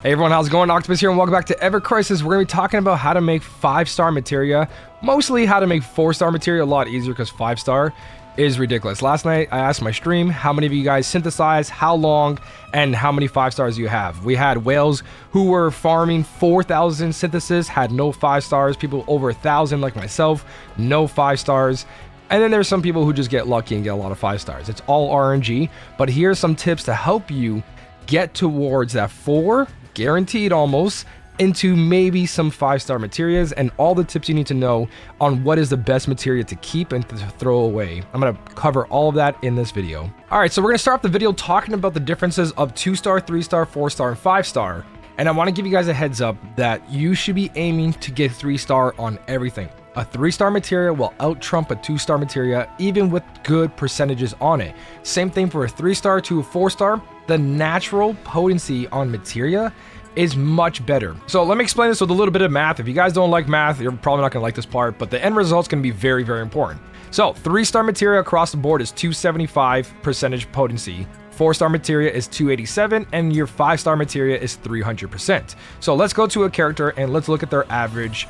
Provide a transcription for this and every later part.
Hey everyone, how's it going? Octopus here and welcome back to evercrisis. We're going to be talking about how to make 5-star materia, mostly how to make 4-star materia a lot easier because 5-star is ridiculous. Last night I asked my stream how many of you guys synthesize, how long, and how many 5-stars you have. We had whales who were farming 4,000 synthesis, had no 5-stars, people over 1,000 like myself, no 5-stars. And then there's some people who just get lucky and get a lot of 5-stars. It's all RNG, but here's some tips to help you get towards that 4, guaranteed almost, into maybe some 5-star materias and all the tips you need to know on what is the best materia to keep and to throw away. I'm going to cover all of that in this video. All right, so we're going to start off the video talking about the differences of 2-star, 3-star, 4-star, and 5-star. And I want to give you guys a heads up that you should be aiming to get 3-star on everything. A 3-star materia will out-trump a 2-star materia even with good percentages on it. Same thing for a 3-star to a 4-star. The natural potency on materia is much better. So let me explain this with a little bit of math. If you guys don't like math, you're probably not going to like this part, but the end result's going to be very, very important. So 3-star materia across the board is 275% potency. 4-star materia is 287, and your 5-star materia is 300%. So let's go to a character and let's look at their average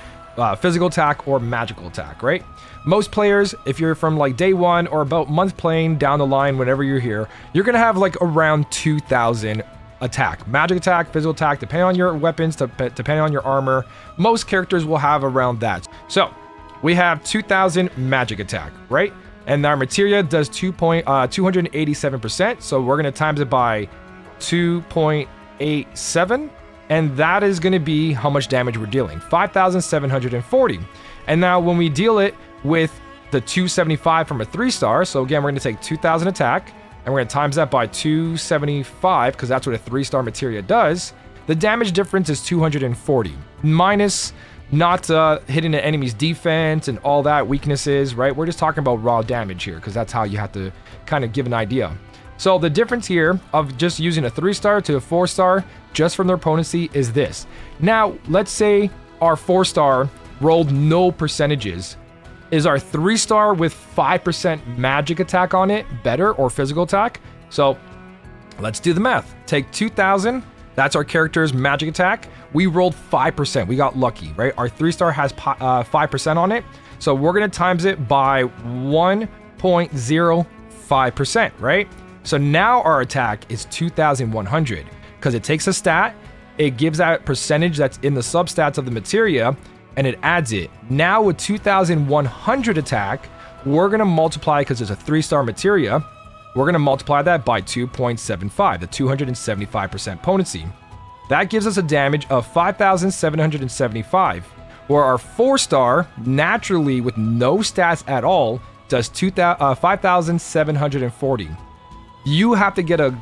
physical attack or magical attack, right? Most players, if you're from like day one or about month playing down the line, whenever you're here, you're gonna have like around 2,000 attack, magic attack, physical attack, depending on your weapons, depending on your armor. Most characters will have around that. So we have 2,000 magic attack, right? And our materia does 287%. So we're gonna times it by 2.87. And that is going to be how much damage we're dealing, 5,740. And now when we deal it with the 275 from a 3-star, so again, we're going to take 2,000 attack, and we're going to times that by 275, because that's what a 3-star materia does. The damage difference is 240, minus not hitting the enemy's defense and all that weaknesses, right? We're just talking about raw damage here, because that's how you have to kind of give an idea. So the difference here of just using a 3-star to a 4-star just from their potency is this. Now, let's say our 4-star rolled no percentages. Is our 3-star with 5% magic attack on it better, or physical attack? So let's do the math. Take 2,000. That's our character's magic attack. We rolled 5%. We got lucky, right? Our 3-star has 5% on it. So we're going to times it by 1.05%, right? So now our attack is 2,100 because it takes a stat, it gives that percentage that's in the substats of the materia, and it adds it. Now with 2,100 attack, we're going to multiply, because it's a 3-star materia, we're going to multiply that by 2.75, the 275% potency. That gives us a damage of 5,775, where our 4-star, naturally with no stats at all, does 5,740. You have to get a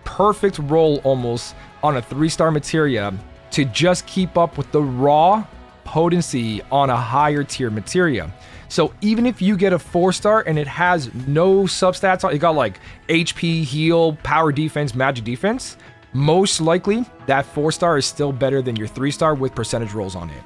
perfect roll almost on a 3-star materia to just keep up with the raw potency on a higher tier materia. So even if you get a 4-star and it has no substats on it, got like HP, heal, power defense, magic defense, most likely that 4-star is still better than your 3-star with percentage rolls on it.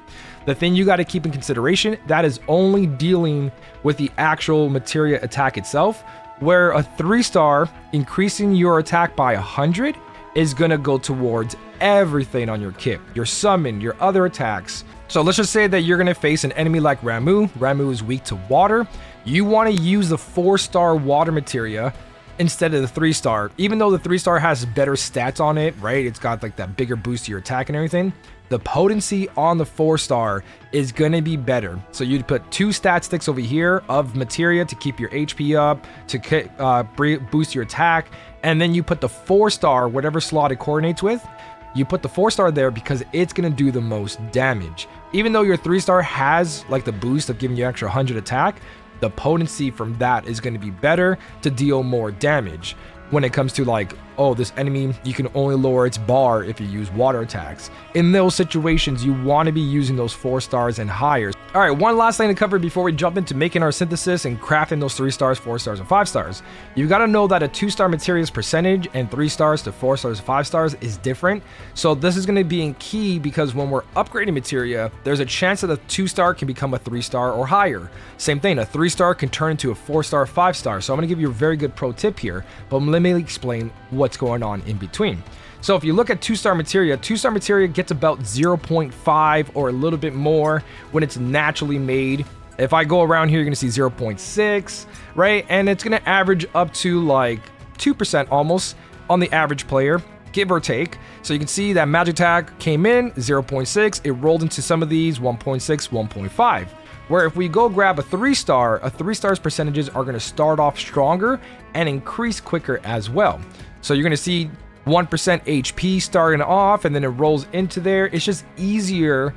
The thing you got to keep in consideration, that is only dealing with the actual materia attack itself, where a 3-star increasing your attack by 100 is going to go towards everything on your kit, your summon, your other attacks. So let's just say that you're going to face an enemy like Ramu. Ramu is weak to water. You want to use the 4-star water materia instead of the 3-star. Even though the 3-star has better stats on it, right? It's got like that bigger boost to your attack and everything. The potency on the 4-star is going to be better. So you'd put 2 stat sticks over here of materia to keep your HP up, to boost your attack. And then you put the 4-star, whatever slot it coordinates with, you put the 4-star there because it's going to do the most damage. Even though your 3-star has like the boost of giving you extra 100 attack, the potency from that is going to be better to deal more damage. When it comes to like, oh, this enemy, you can only lower its bar if you use water attacks. In those situations, you want to be using those 4-stars and higher. All right, one last thing to cover before we jump into making our synthesis and crafting those 3-stars, 4-stars, and 5-stars. You got to know that a 2-star materia's percentage and 3-stars to 4-stars, 5-stars is different. So this is going to be in key because when we're upgrading materia, there's a chance that a 2-star can become a 3-star or higher. Same thing, a 3-star can turn into a 4-star, 5-star. So I'm going to give you a very good pro tip here, but let me explain what's going on in between. So if you look at 2-star materia, 2-star materia gets about 0.5 or a little bit more when it's naturally made. If I go around here, you're gonna see 0.6, right? And it's gonna average up to like 2% almost on the average player, give or take. So you can see that magic attack came in 0.6, it rolled into some of these 1.6, 1.5. Where if we go grab a 3-star, a 3-star's percentages are gonna start off stronger and increase quicker as well. So you're gonna see 1% HP starting off and then it rolls into there. It's just easier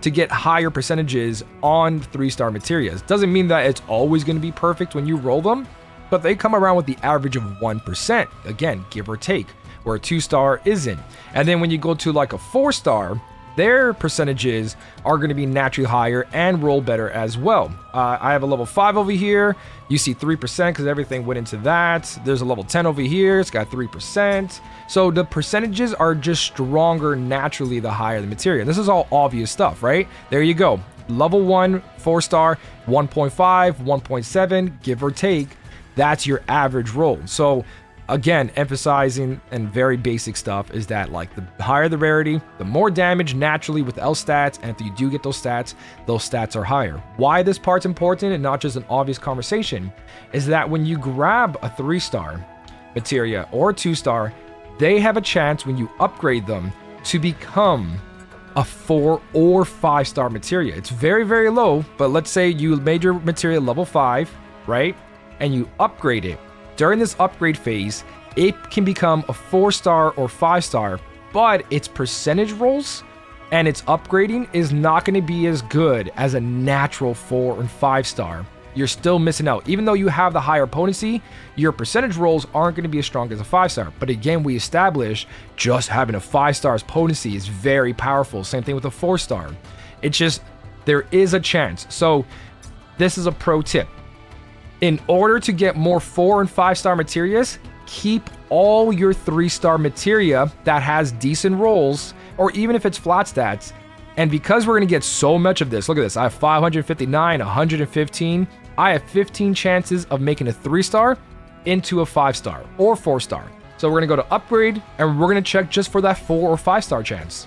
to get higher percentages on 3-star materias. Doesn't mean that it's always going to be perfect when you roll them, but they come around with the average of 1%, again, give or take, where a 2-star isn't. And then when you go to like a 4-star, their percentages are going to be naturally higher and roll better as well. I have a level 5 over here. You see 3% because everything went into that. There's a level 10 over here. It's got 3%. So the percentages are just stronger naturally the higher the materia. This is all obvious stuff, right? There you go. Level 1, 4-star, 1.5, 1.7, give or take. That's your average roll. So again, emphasizing and very basic stuff is that like the higher the rarity, the more damage naturally with L stats, and if you do get those stats are higher. Why this part's important and not just an obvious conversation is that when you grab a 3-star materia or a 2-star, they have a chance when you upgrade them to become a 4 or 5-star materia. It's very, very low, but let's say you made your materia level 5, right? And you upgrade it. During this upgrade phase, it can become a 4-star or 5-star, but its percentage rolls and its upgrading is not going to be as good as a natural 4 and 5-star. You're still missing out. Even though you have the higher potency, your percentage rolls aren't going to be as strong as a 5-star. But again, we established just having a 5-star's potency is very powerful. Same thing with a 4-star. It's just, there is a chance. So this is a pro tip. In order to get more 4 and 5-star materias, keep all your 3-star materia that has decent rolls, or even if it's flat stats. And because we're going to get so much of this, look at this. I have 559, 115. I have 15 chances of making a 3-star into a 5-star or 4-star. So we're going to go to upgrade and we're going to check just for that 4 or 5-star chance.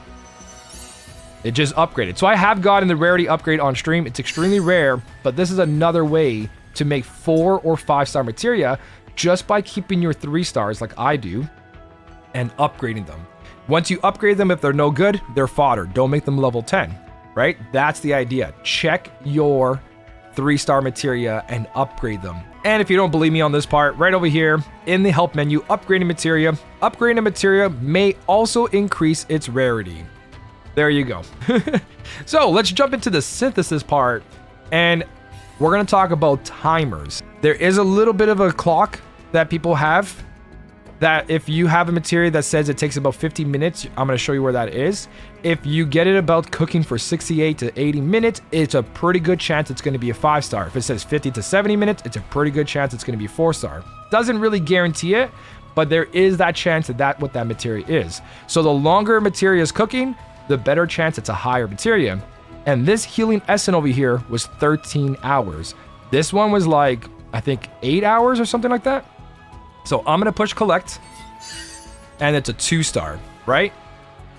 It just upgraded. So I have gotten the rarity upgrade on stream. It's extremely rare, but this is another way to make 4 or 5-star materia just by keeping your 3-stars like I do and upgrading them. Once you upgrade them, if they're no good, they're fodder. Don't make them level 10, right? That's the idea. Check your 3-star materia and upgrade them. And if you don't believe me on this part, right over here in the help menu, upgrading materia. Upgrading materia may also increase its rarity. There you go. So let's jump into the synthesis part, and we're going to talk about timers. There is a little bit of a clock that people have, that if you have a materia that says it takes about 50 minutes, I'm going to show you where that is. If you get it about cooking for 68 to 80 minutes, it's a pretty good chance it's going to be a 5-star. If it says 50 to 70 minutes, it's a pretty good chance it's going to be a 4-star. Doesn't really guarantee it, but there is that chance that what that materia is. So the longer materia is cooking, the better chance it's a higher materia. And this healing essence over here was 13 hours. This one was like, I think 8 hours or something like that. So I'm going to push collect, and it's a 2-star, right?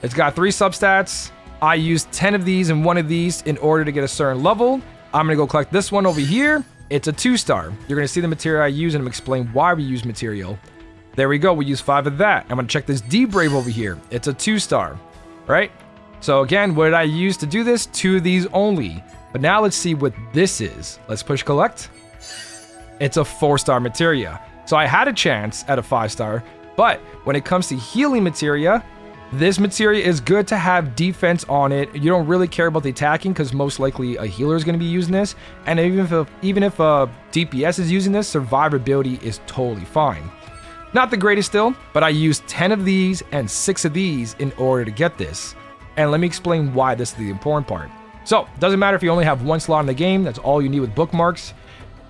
It's got 3 substats. I used 10 of these and 1 of these in order to get a certain level. I'm going to go collect this one over here. It's a 2-star. You're going to see the material I use, and I'm going to explain why we use material. There we go. We use 5 of that. I'm going to check this D-Brave over here. It's a 2-star, right? So again, what did I use to do this? 2 of these only. But now let's see what this is. Let's push collect. It's a 4-star materia. So I had a chance at a 5-star, but when it comes to healing materia, this materia is good to have defense on it. You don't really care about the attacking because most likely a healer is going to be using this. And even if a DPS is using this, survivability is totally fine. Not the greatest still, but I used 10 of these and 6 of these in order to get this. And let me explain why this is the important part. So it doesn't matter if you only have 1 slot in the game. That's all you need with bookmarks.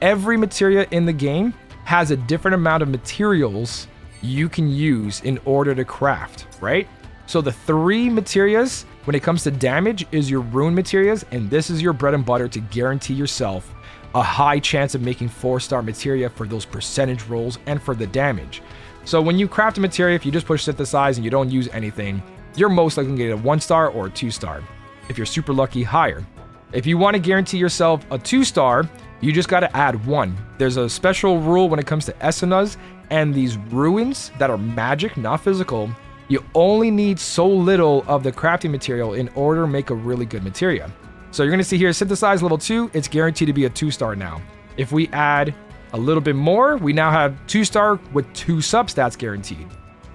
Every materia in the game has a different amount of materials you can use in order to craft, right? So the 3 materias when it comes to damage is your rune materias, and this is your bread and butter to guarantee yourself a high chance of making 4-star materia for those percentage rolls and for the damage. So when you craft a materia, if you just push synthesize and you don't use anything, you're most likely gonna get a 1-star or a 2-star. If you're super lucky, higher. If you want to guarantee yourself a 2-star, you just got to add 1. There's a special rule when it comes to Esunas and these ruins that are magic, not physical. You only need so little of the crafting material in order to make a really good materia. So you're going to see here, synthesize level 2, it's guaranteed to be a 2-star now. If we add a little bit more, we now have 2-star with 2 substats guaranteed.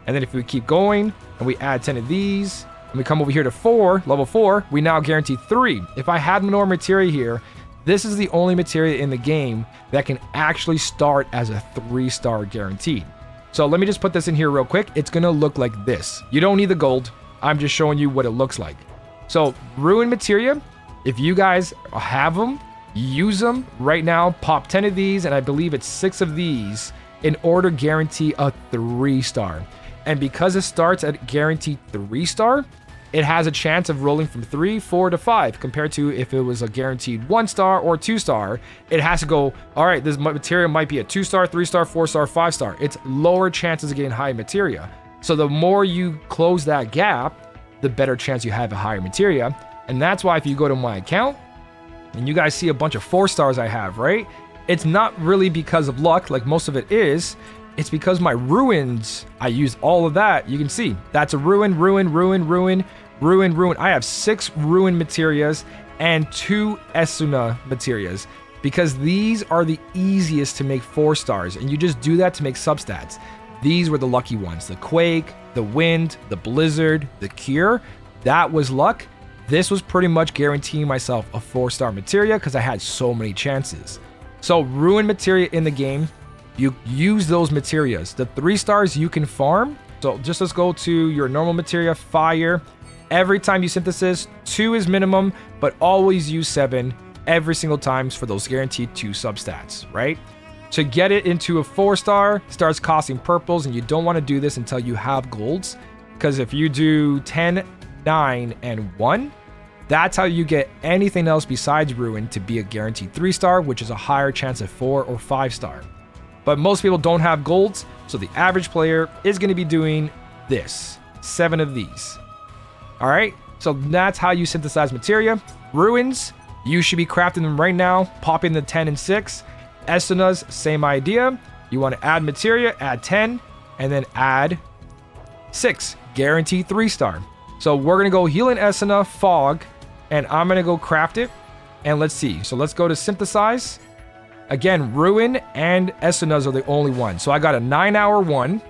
And then if we keep going and we add 10 of these, and we come over here to 4, level 4, we now guarantee 3. If I had more materia here, this is the only materia in the game that can actually start as a 3-star guaranteed. So let me just put this in here real quick. It's gonna look like this. You don't need the gold. I'm just showing you what it looks like. So ruin materia, if you guys have them, use them right now. Pop 10 of these, and I believe it's 6 of these in order to guarantee a 3-star. And because it starts at guaranteed 3-star, it has a chance of rolling from 3, 4 to 5, compared to if it was a guaranteed 1-star or 2-star, it has to go, all right, this materia might be a 2-star, 3-star, 4-star, 5-star. It's lower chances of getting high materia. So the more you close that gap, the better chance you have a higher materia. And that's why if you go to my account and you guys see a bunch of 4-stars I have, right? It's not really because of luck, like most of it is. It's because my ruins, I use all of that. You can see that's a ruin, ruin, ruin, ruin, ruin, ruin. I have 6 ruin materias and 2 Esuna materias because these are the easiest to make 4-stars. And you just do that to make substats. These were the lucky ones. The quake, the wind, the blizzard, the cure. That was luck. This was pretty much guaranteeing myself a 4-star materia because I had so many chances. So ruin materia in the game, you use those materias. The 3-stars you can farm. So just let's go to your normal materia, fire. Every time you synthesis, 2 is minimum, but always use 7 every single time for those guaranteed 2 substats, right? To get it into a 4-star, starts costing purples, and you don't want to do this until you have golds. Because if you do 10, 9, and 1, that's how you get anything else besides ruin to be a guaranteed 3-star, which is a higher chance of 4 or 5-star. But most people don't have golds, so the average player is going to be doing this, 7 of these. All right, so that's how you synthesize materia. Ruins, you should be crafting them right now, pop in the 10 and 6. Esunas, same idea. You want to add materia, add 10, and then add 6, guaranteed 3-star. So we're going to go healing Esuna, fog, and I'm going to go craft it. And let's see. So let's go to synthesize. Again, ruin and Esunas are the only ones. So I got a 9-hour one.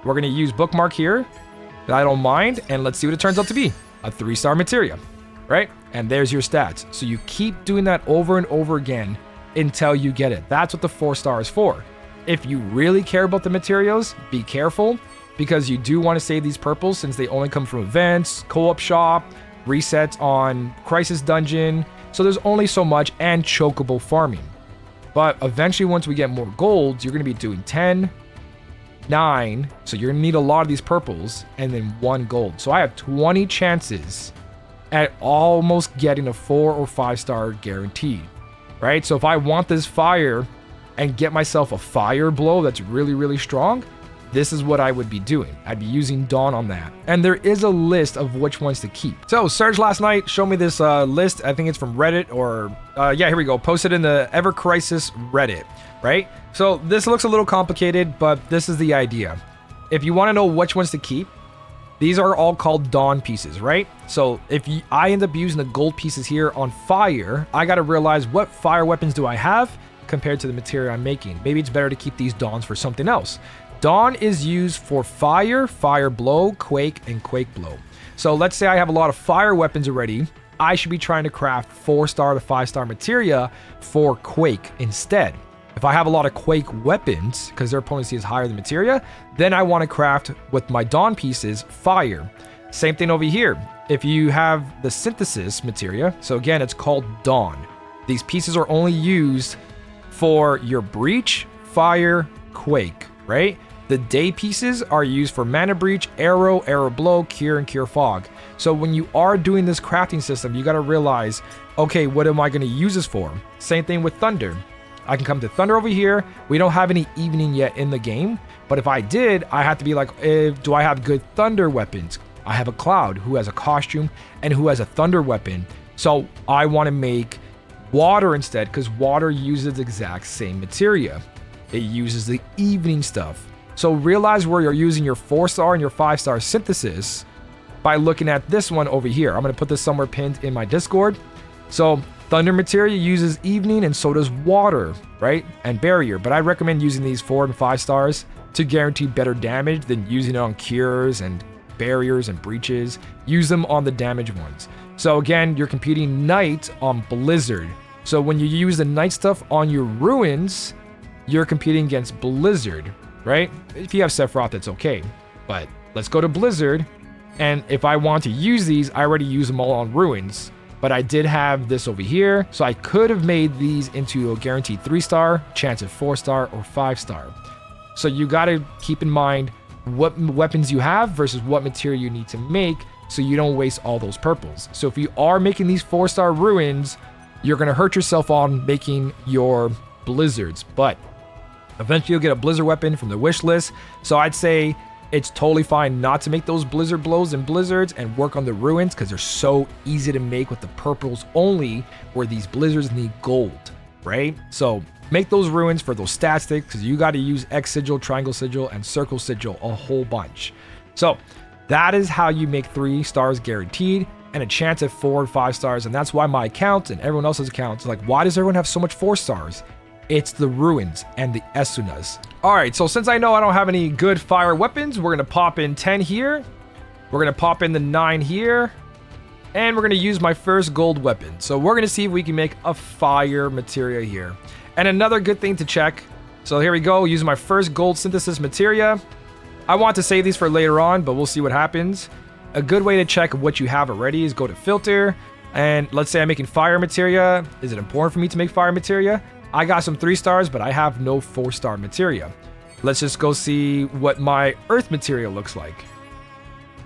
We're going to use bookmark here. I don't mind. And let's see what it turns out to be. A 3-star materia, right? And there's your stats. So you keep doing that over and over again until you get it. That's what the 4-star is for. If you really care about the materials, be careful, because you do want to save these purples since they only come from events, co-op shop, resets on crisis dungeon. So there's only so much, and chocobo farming. But eventually, once we get more golds, you're going to be doing 10, 9. So you're going to need a lot of these purples, and then 1 gold. So I have 20 chances at almost getting a 4 or 5-star guaranteed, right? So if I want this fire and get myself a fire blow that's really, really strong, this is what I would be doing. I'd be using Dawn on that. And there is a list of which ones to keep. So Serge last night showed me this list. I think it's from Reddit or, yeah, here we go. Posted in the evercrisis Reddit, right? So this looks a little complicated, but this is the idea. If you want to know which ones to keep, these are all called Dawn pieces, right? So if I end up using the gold pieces here on fire, I got to realize what fire weapons do I have compared to the material I'm making. Maybe it's better to keep these Dawns for something else. Dawn is used for fire, fire blow, quake, and quake blow. So let's say I have a lot of fire weapons already. I should be trying to craft 4-star to 5-star materia for quake instead. If I have a lot of quake weapons, because their potency is higher than materia, then I want to craft with my Dawn pieces fire. Same thing over here. If you have the synthesis materia, so again, it's called Dawn. These pieces are only used for your breach, fire, quake, right? The day pieces are used for mana breach, arrow, arrow blow, cure, and cure fog. So when you are doing this crafting system, you got to realize, okay, what am I going to use this for? Same thing with thunder. I can come to Thunder over here. We don't have any evening yet in the game, but if I did, I have to be like, do I have good Thunder weapons? I have a Cloud who has a costume and who has a Thunder weapon. So I want to make water instead, because water uses the exact same materia. It uses the evening stuff. So realize where you're using your 4-star and your 5-star synthesis by looking at this one over here. I'm going to put this somewhere pinned in my Discord. So Thunder materia uses evening, and so does water, right? And barrier. But I recommend using these 4 and 5 stars to guarantee better damage than using it on cures and barriers and breaches. Use them on the damage ones. So again, you're competing night on blizzard. So when you use the night stuff on your ruins, you're competing against blizzard, right? If you have Sephiroth, it's okay. But let's go to blizzard. And if I want to use these, I already use them all on ruins. But I did have this over here. So I could have made these into a guaranteed 3-star, chance of 4-star or 5-star. So you got to keep in mind what weapons you have versus what material you need to make, so you don't waste all those purples. So if you are making these 4-star ruins, you're going to hurt yourself on making your blizzards. But eventually you'll get a blizzard weapon from the wish list. So I'd say it's totally fine not to make those blizzard blows and blizzards and work on the ruins, because they're so easy to make with the purples only, where these blizzards need gold, right? So make those ruins for those stat sticks, because you got to use X sigil, triangle sigil, and circle sigil a whole bunch. So that is how you make 3 stars guaranteed and a chance at 4 and 5 stars. And that's why my account and everyone else's accounts is like, why does everyone have so much 4 stars? It's the ruins and the Esunas. All right, so since I know I don't have any good fire weapons, we're going to pop in 10 here. We're going to pop in the 9 here. And we're going to use my first gold weapon. So we're going to see if we can make a fire materia here. And another good thing to check. So here we go, using my first gold synthesis materia. I want to save these for later on, but we'll see what happens. A good way to check what you have already is go to filter. And let's say I'm making fire materia. Is it important for me to make fire materia? I got some 3 stars, but I have no 4-star materia. Let's just go see what my earth materia looks like.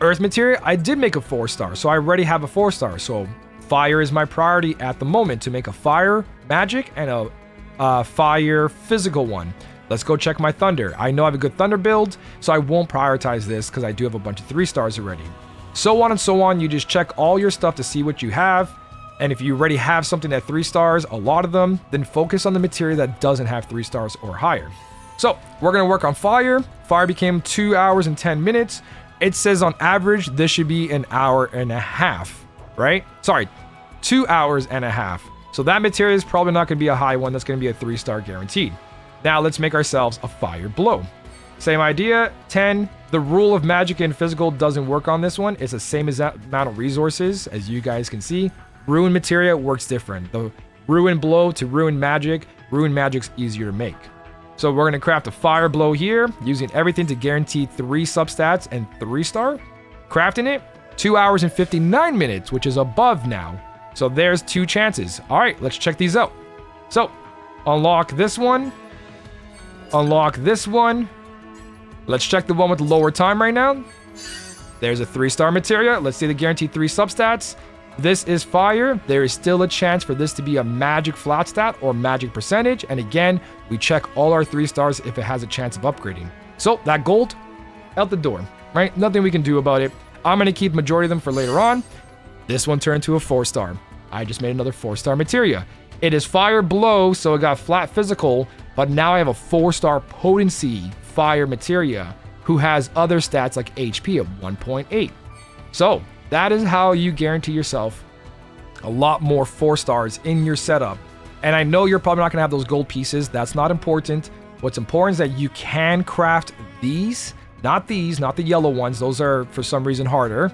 Earth materia, I did make a 4-star, so I already have a 4-star. So fire is my priority at the moment to make a fire magic and a fire physical one. Let's go check my thunder. I know I have a good thunder build, so I won't prioritize this because I do have a bunch of 3 stars already. So on and so on. You just check all your stuff to see what you have. And if you already have something at 3 stars, a lot of them, then focus on the material that doesn't have 3 stars or higher. So we're going to work on fire. Fire became 2 hours and 10 minutes. It says on average, this should be an hour and a half, right? Sorry, 2 hours and a half. So that material is probably not going to be a high one. That's going to be a 3-star guaranteed. Now let's make ourselves a fire blow. Same idea, 10. The rule of magic and physical doesn't work on this one. It's the same amount of resources, as you guys can see. Ruin materia works different. The ruin blow to ruin magic's easier to make. So we're going to craft a fire blow here, using everything to guarantee 3 substats and 3-star. Crafting it, 2 hours and 59 minutes, which is above now. So there's 2 chances. All right, let's check these out. So unlock this one. Unlock this one. Let's check the one with the lower time right now. There's a 3-star materia. Let's see the guaranteed 3 substats. This is fire. There is still a chance for this to be a magic flat stat or magic percentage. And again, we check all our 3 stars if it has a chance of upgrading. So that gold, out the door, right? Nothing we can do about it. I'm going to keep majority of them for later on. This one turned to a 4-star. I just made another 4-star materia. It is fire blow, so it got flat physical, but now I have a 4-star potency fire materia who has other stats like HP of 1.8. So that is how you guarantee yourself a lot more 4 stars in your setup. And I know you're probably not going to have those gold pieces. That's not important. What's important is that you can craft these, not the yellow ones. Those are for some reason harder.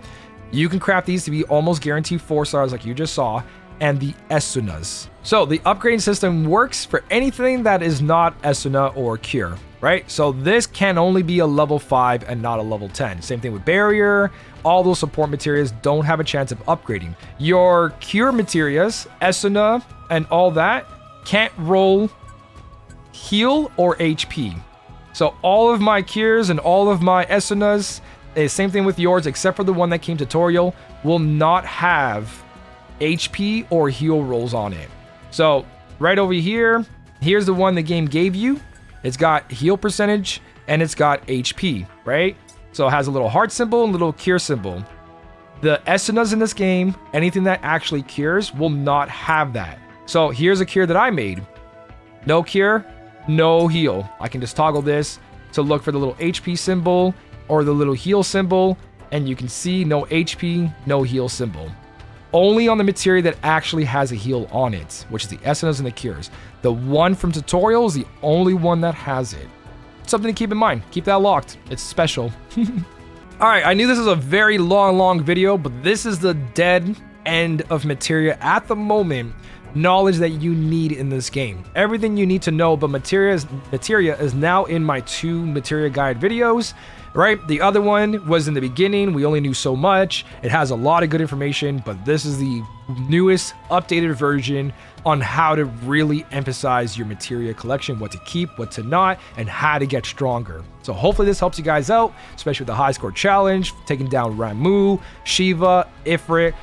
You can craft these to be almost guaranteed 4 stars like you just saw, and the Esunas. So the upgrading system works for anything that is not Esuna or Cure, right? So this can only be a level 5 and not a level 10. Same thing with Barrier. All those support materials don't have a chance of upgrading. Your Cure materials, Esuna, and all that can't roll heal or HP. So all of my Cures and all of my Esunas, same thing with yours, except for the one that came tutorial, will not have HP or heal rolls on it. So right over here, Here's the one the game gave you. It's got heal percentage and it's got HP, right? So it has a little heart symbol and a little cure symbol. The Esunas in this game, anything that actually cures, will not have that. So here's a cure that I made. No cure, no heal. I can just toggle this to look for the little HP symbol or the little heal symbol, and you can see no HP, no heal symbol. Only on the materia that actually has a heal on it, which is the Esunas and the cures. The one from tutorial is the only one that has it. Something to keep in mind. Keep that locked. It's special. All right, I knew this was a very long video, but this is the dead end of materia at the moment. Knowledge that you need in this game. Everything you need to know about materia is now in my 2 materia guide videos, right? The other one was in the beginning. We only knew so much. It has a lot of good information, but this is the newest updated version on how to really emphasize your materia collection, what to keep, what to not, and how to get stronger. So hopefully this helps you guys out, especially with the high score challenge, taking down Ramu, Shiva, Ifrit.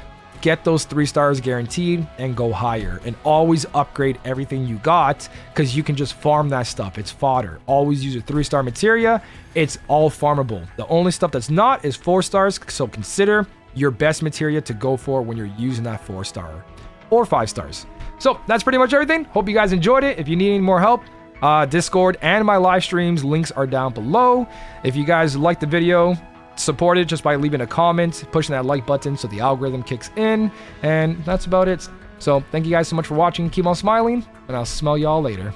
Get those 3 stars guaranteed and go higher, and always upgrade everything you got, because you can just farm that stuff. It's fodder. Always use a 3-star materia. It's all farmable. The only stuff that's not is 4 stars, so consider your best materia to go for when you're using that 4-star or 5 stars. So that's pretty much everything. Hope you guys enjoyed it. If you need any more help, Discord and my live streams links are down below. If you guys liked the video, support it just by leaving a comment, pushing that like button so the algorithm kicks in, and that's about it. So thank you guys so much for watching. Keep on smiling, and I'll smell y'all later.